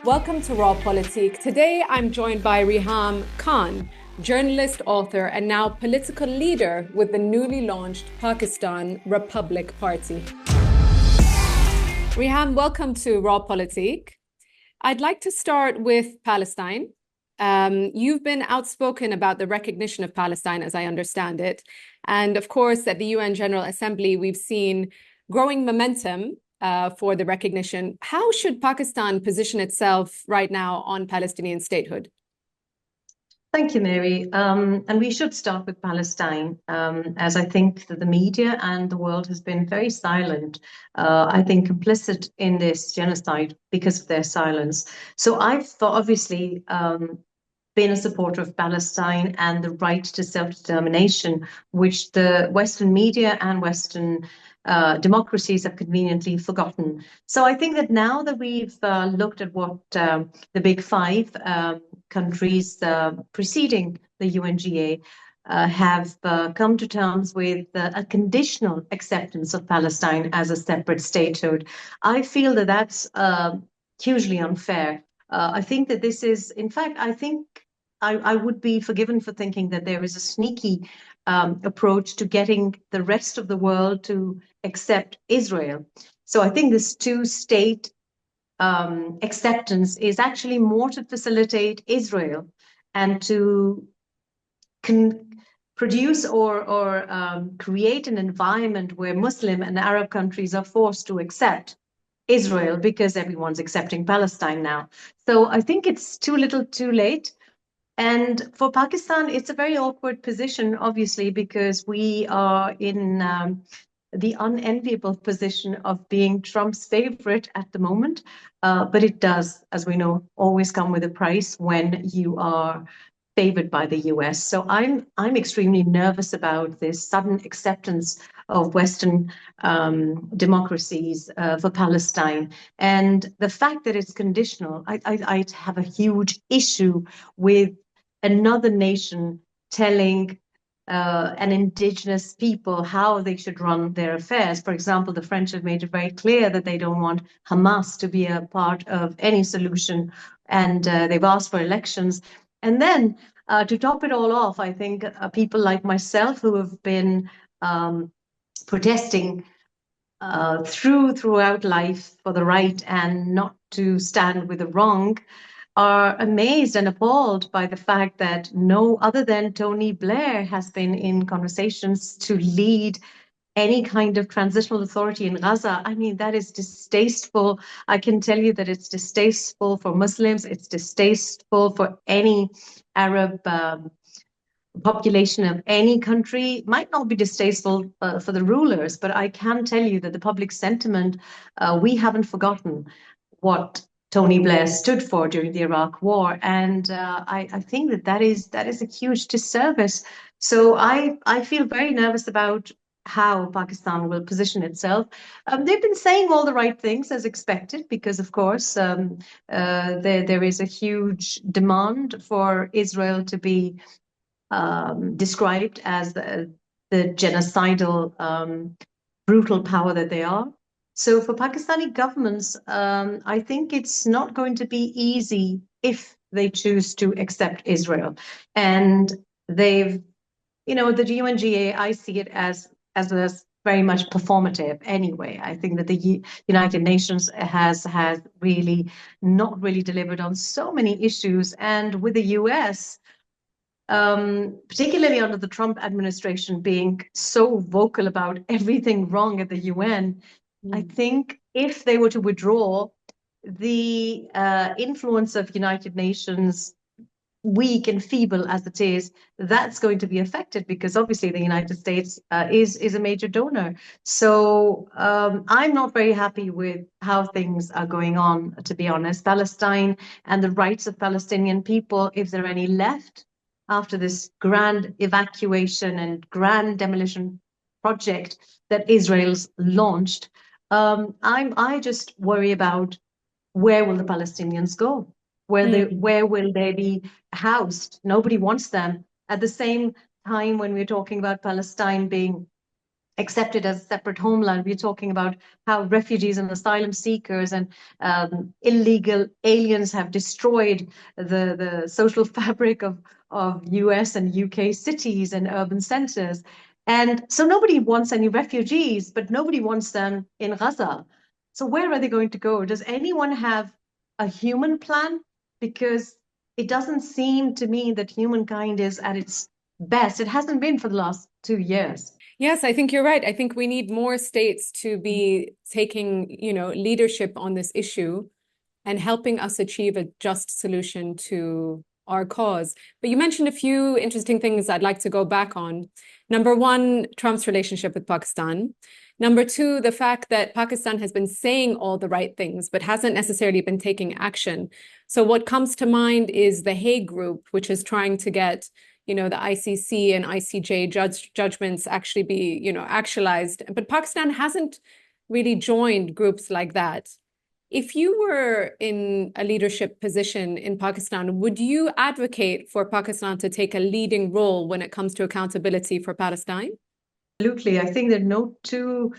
Welcome to Raw Politique. Today, I'm joined by Reham Khan, journalist, author, and now political leader with the newly launched Pakistan Republic Party. Reham, welcome to Raw Politique. I'd like to start with Palestine. You've been outspoken about the recognition of Palestine, as I understand it. And of course, at the UN General Assembly, we've seen growing momentum for the recognition. How should Pakistan position itself right now on Palestinian statehood? Thank you, Mary. And we should start with Palestine, as I think that the media and the world has been very silent, I think complicit in this genocide because of their silence. So I've obviously been a supporter of Palestine and the right to self-determination, which the Western media and Western democracies have conveniently forgotten. So I think that now that we've looked at what the big five countries preceding the UNGA have come to terms with a conditional acceptance of Palestine as a separate statehood, I feel that that's hugely unfair. I think that this is, in fact, I think I would be forgiven for thinking that there is a sneaky approach to getting the rest of the world to accept Israel. So I think this two-state acceptance is actually more to facilitate Israel and to produce or create an environment where Muslim and Arab countries are forced to accept Israel because everyone's accepting Palestine now. So I think it's too little too late. And for Pakistan, it's a very awkward position, obviously, because we are in the unenviable position of being Trump's favorite at the moment. But it does, as we know, always come with a price when you are favored by the US. So I'm extremely nervous about this sudden acceptance of Western democracies for Palestine. And the fact that it's conditional, I have a huge issue with another nation telling an indigenous people how they should run their affairs. For example, the French have made it very clear that they don't want Hamas to be a part of any solution, and they've asked for elections. And then to top it all off, I think people like myself who have been protesting throughout life for the right and not to stand with the wrong are amazed and appalled by the fact that no other than Tony Blair has been in conversations to lead any kind of transitional authority in Gaza. I mean, that is distasteful. I can tell you that it's distasteful for Muslims. It's distasteful for any Arab population of any country. Might not be distasteful for the rulers, but I can tell you that the public sentiment, we haven't forgotten what Tony Blair stood for during the Iraq War, and I think that is a huge disservice. So I feel very nervous about how Pakistan will position itself. They've been saying all the right things as expected, because of course there is a huge demand for Israel to be described as the genocidal, brutal power that they are. So for Pakistani governments, I think it's not going to be easy if they choose to accept Israel. And they've, the UNGA, I see it as very much performative anyway. I think that the United Nations has really not really delivered on so many issues. And with the US, particularly under the Trump administration being so vocal about everything wrong at the UN, I think if they were to withdraw, the influence of United Nations, weak and feeble as it is, that's going to be affected, because obviously the United States is a major donor. So I'm not very happy with how things are going on, to be honest. Palestine and the rights of Palestinian people, if there are any left after this grand evacuation and grand demolition project that Israel's launched, I just worry about where will the Palestinians go? Where will they be housed? Nobody wants them. At the same time, when we're talking about Palestine being accept it as a separate homeland. We're talking about how refugees and asylum seekers and illegal aliens have destroyed the social fabric of US and UK cities and urban centers. And so nobody wants any refugees, but nobody wants them in Gaza. So where are they going to go? Does anyone have a human plan? Because it doesn't seem to me that humankind is at its best. It hasn't been for the last 2 years. Yes, I think you're right. I think we need more states to be taking, leadership on this issue and helping us achieve a just solution to our cause. But you mentioned a few interesting things I'd like to go back on. Number one, Trump's relationship with Pakistan. Number two, the fact that Pakistan has been saying all the right things, but hasn't necessarily been taking action. So what comes to mind is the Hague Group, which is trying to get the ICC and ICJ judgments actually be, actualized. But Pakistan hasn't really joined groups like that. If you were in a leadership position in Pakistan, would you advocate for Pakistan to take a leading role when it comes to accountability for Palestine? Absolutely. I think there are no two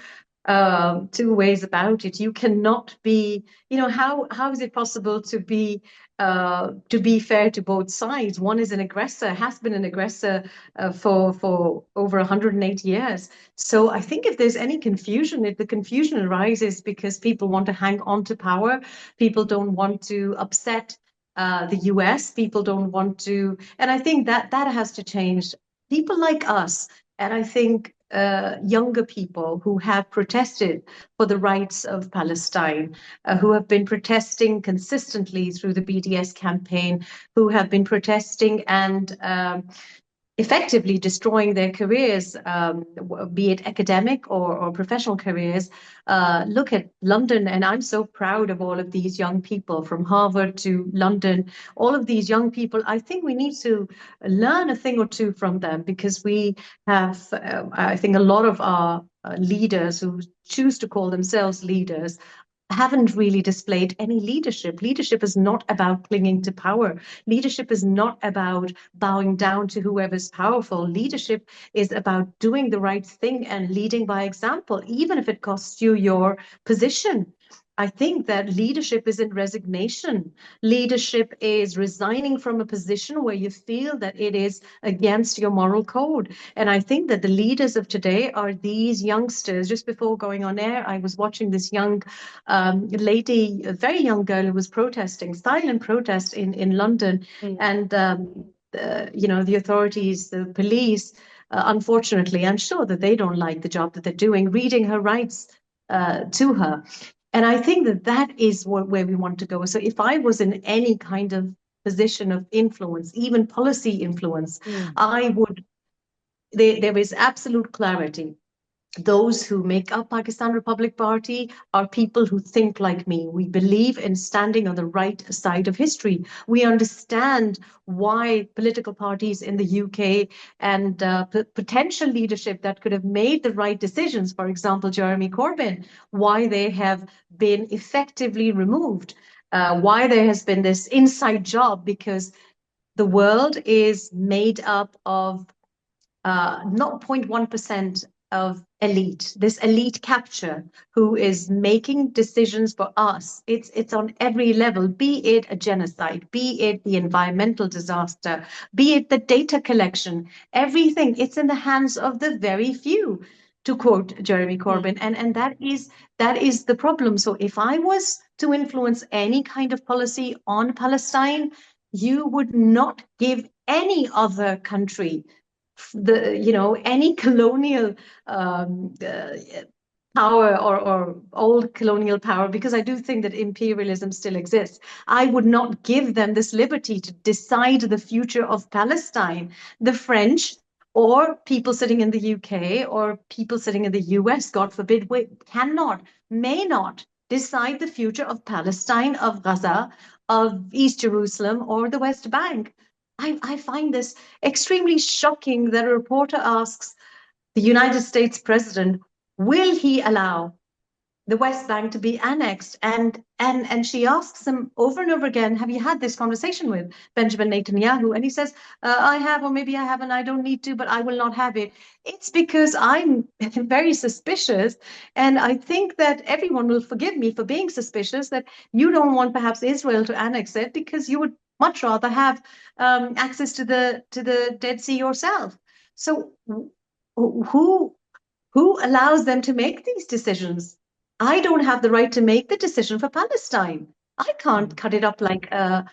ways about it. You cannot be, how is it possible to be fair to both sides? One is an aggressor, has been an aggressor for over 108 years. So I think if there's any confusion, if the confusion arises because people want to hang on to power, people don't want to upset the US, people don't want to, and I think that has to change. People like us, and I think younger people who have protested for the rights of Palestine, who have been protesting consistently through the BDS campaign, who have been protesting and effectively destroying their careers, be it academic or professional careers. Look at London, and I'm so proud of all of these young people from Harvard to London, all of these young people. I think we need to learn a thing or two from them because we have, I think, a lot of our leaders who choose to call themselves leaders haven't really displayed any leadership. Leadership is not about clinging to power. Leadership is not about bowing down to whoever's powerful. Leadership is about doing the right thing and leading by example, even if it costs you your position. I think that leadership is in resignation. Leadership is resigning from a position where you feel that it is against your moral code. And I think that the leaders of today are these youngsters. Just before going on air, I was watching this young lady, a very young girl who was protesting, silent protest in London. And, the authorities, the police, unfortunately, I'm sure that they don't like the job that they're doing, reading her rights to her. And I think that is where we want to go. So if I was in any kind of position of influence, even policy influence, I would, there is absolute clarity. Those who make up Pakistan Republic Party are people who think like me. We believe in standing on the right side of history. We understand why political parties in the UK and potential leadership that could have made the right decisions, for example, Jeremy Corbyn, why they have been effectively removed, why there has been this inside job, because the world is made up of not 0.1% of elite, this elite capture who is making decisions for us. It's on every level, be it a genocide, be it the environmental disaster, be it the data collection, everything. It's in the hands of the very few, to quote Jeremy Corbyn. And that is the problem. So if I was to influence any kind of policy on Palestine, you would not give any other country any colonial power or old colonial power, because I do think that imperialism still exists. I would not give them this liberty to decide the future of Palestine. The French or people sitting in the UK or people sitting in the US, God forbid, may not decide the future of Palestine, of Gaza, of East Jerusalem, or the West Bank. I find this extremely shocking that a reporter asks the United States president, will he allow the West Bank to be annexed. And she asks him over and over again, have you had this conversation with Benjamin Netanyahu? And he says, I have, or maybe I haven't, I don't need to, but I will not have it. It's because I'm very suspicious. And I think that everyone will forgive me for being suspicious, that you don't want perhaps Israel to annex it because you would much rather have access to the Dead Sea yourself. So who allows them to make these decisions? I don't have the right to make the decision for Palestine. I can't cut it up like a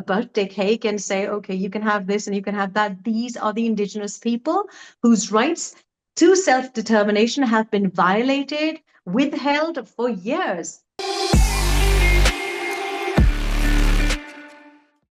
birthday cake and say, okay, you can have this and you can have that. These are the indigenous people whose rights to self-determination have been violated, withheld for years.